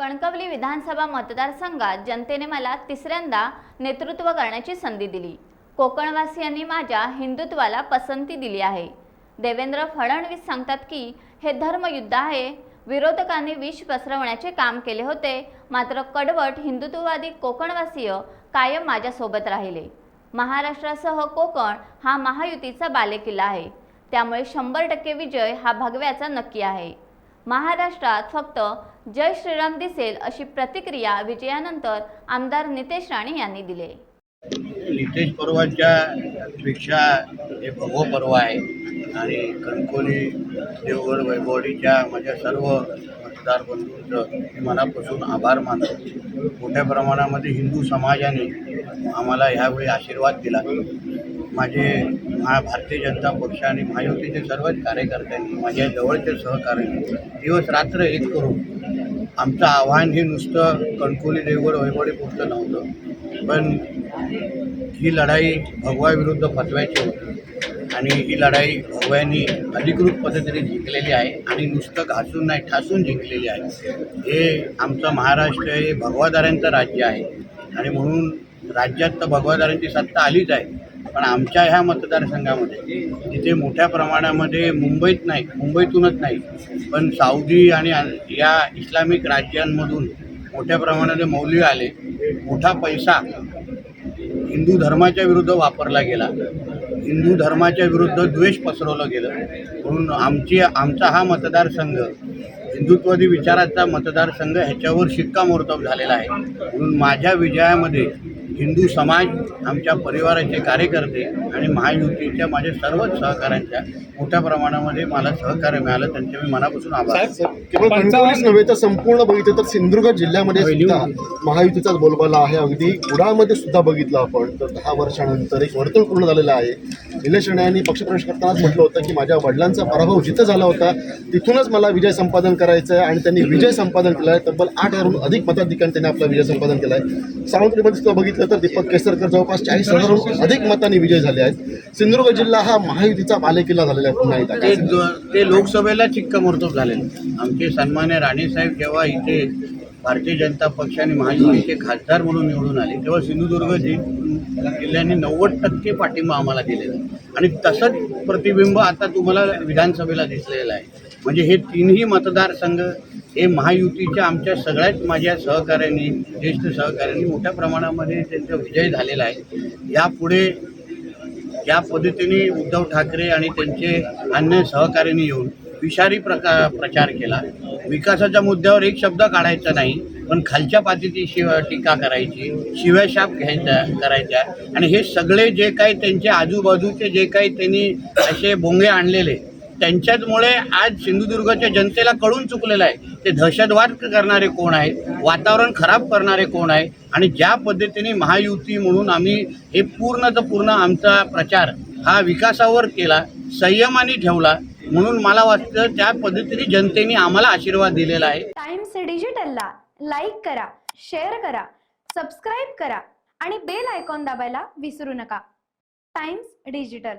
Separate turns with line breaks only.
कणकवली विधानसभा मतदारसंघात जनतेने मला तिसऱ्यांदा नेतृत्व करण्याची संधी दिली। कोकणवासियांनी माझ्या हिंदुत्वाला पसंती दिली आहे। देवेंद्र फडणवीस सांगतात की हे धर्मयुद्ध आहे। विरोधकांनी विष पसरवण्याचे काम केले होते, मात्र कडवट हिंदुत्ववादी कोकणवासीय कायम माझ्या सोबत राहिले। महाराष्ट्रासह कोकण हा महायुतीचा बालेकिल्ला आहे, त्यामुळे 100% विजय हा भगव्याचा नक्की आहे। महाराष्ट्रात फक्त जय श्रीराम दिसेल अशी प्रतिक्रिया विजयानंतर आमदार नितेश राणे यांनी दिली।
नितेश पर्वाच्या पेक्षा हे भगवं पर्व आहे आणि कणकवली देवगड वैभववाडीच्या माझ्या सर्व मतदार बंधूंचं मी मनापासून आभार मानतो। मोठ्या प्रमाणामध्ये हिंदू समाजाने आम्हाला ह्यावेळी आशीर्वाद दिला। माझे भारतीय जनता पक्ष आणि महायुतीचे सर्वच कार्यकर्त्यांनी, माझ्या जवळचे सहकार्यांनी दिवस रात्र एक करून आमचं आव्हान हे नुसतं कणकवली देवगड वैभववाडी पुरतं नव्हतं, पण ही लढाई भगव्याविरुद्ध फतव्याची होती आणि ही लढाई भगव्यांनी अधिकृत पद्धतीने जिंकलेली आहे आणि नुसतं घासून नाही, ठासून जिंकलेली आहे। हे आमचं महाराष्ट्र हे भगवादारांचं राज्य आहे आणि म्हणून राज्यात तर भगवादारांची सत्ता आलीच आहे, पण आमच्या ह्या मतदारसंघामध्ये जिथे मोठ्या प्रमाणामध्ये मुंबईतूनच नाही पण साऊदी आणि या इस्लामिक राज्यांमधून मोठ्या प्रमाणामध्ये मौलवी आले, मोठा पैसा हिंदू धर्माच्या विरुद्ध वापरला गेला, हिंदू धर्माच्या विरुद्ध द्वेष पसरवलं गेलं, म्हणून आमचा हा मतदारसंघ हिंदुत्ववादी विचाराचा मतदारसंघ ह्याच्यावर शिक्कामोर्तब झालेला आहे। म्हणून माझ्या विजयामध्ये हिंदू समाज, आमच्या परिवाराचे कार्यकर्ते आणि महायुतीच्या माझ्या सर्वच सहकाऱ्यांच्या मोठ्या प्रमाणामध्ये मला सहकार्य मिळालं, त्यांचे मी मनापासून आभार।
केवळ कणकवलीच नव्हे तर संपूर्ण बघितलं तर सिंधुदुर्ग जिल्ह्यामध्ये सुद्धा महायुतीचाच बोलबाला आहे। अगदी कुडाळमध्ये सुद्धा बघितलं आपण तर 10 वर्षानंतर एक वर्तुळ पूर्ण झालेलं आहे। निलेश राणे यांनी पक्षप्रवेश करतानाच म्हटलं होतं की माझ्या वडिलांचा पराभव जिथं झाला होता तिथूनच मला विजय संपादन करायचं आहे आणि त्यांनी विजय संपादन केला आहे। तब्बल 8,000हून अधिक मताधिकाऱ्यांनी त्यांनी आपला विजय संपादन केला आहे। सावंतवाडीमध्ये सुद्धा बघितलं तर दीपक केसरकर जवळपास 40,000हून अधिक मतांनी विजय झाले आहेत। सिंधुदुर्ग जिल्हा हा महायुतीचा बालेकिल्ला झालेला आहे पुन्हा एकदा।
ते लोकसभेला शिक्कामोर्तब झालेले। आमचे सन्मान्य राणेसाहेब जेव्हा इथे भारतीय जनता पक्ष आणि महायुतीचे खासदार म्हणून निवडून आले तेव्हा सिंधुदुर्ग जिल्ह्याने 90% पाठिंबा आम्हाला दिलेला आणि तसंच प्रतिबिंब आता तुम्हाला विधानसभेला दिसलेलं आहे। म्हणजे हे तिन्ही मतदारसंघ हे महायुतीच्या आमच्या सगळ्याच माझ्या सहकाऱ्यांनी, ज्येष्ठ सहकाऱ्यांनी मोठ्या प्रमाणामध्ये त्यांचा विजय झालेला आहे। यापुढे ज्या पद्धतीने उद्धव ठाकरे आणि त्यांचे अन्य सहकाऱ्यांनी येऊन विषारी प्रचार केला, विकासाच्या मुद्द्यावर एक शब्द काढायचा नाही पण खालच्या पातळीची टीका करायची, शिव्याशाप करायच्या आणि हे सगळे जे काही त्यांचे आजूबाजूचे जे काही त्यांनी असे भोंगे आणलेले त्यांच्याचमुळे आज सिंधुदुर्गच्या जनतेला कळून चुकलेलं आहे ते दहशतवाद करणारे कोण आहेत, वातावरण खराब करणारे कोण आहे आणि ज्या पद्धतीने महायुती म्हणून आम्ही हे पूर्ण आमचा प्रचार हा विकासावर केला, संयमाने ठेवला, म्हणून मला वाटतं त्या पद्धतीने जनतेने आम्हाला आशीर्वाद दिलेला आहे।
टाइम्स डिजिटलला लाईक करा, शेअर करा, सबस्क्राईब करा आणि बेल आयकॉन दाबायला विसरू नका। Times digital.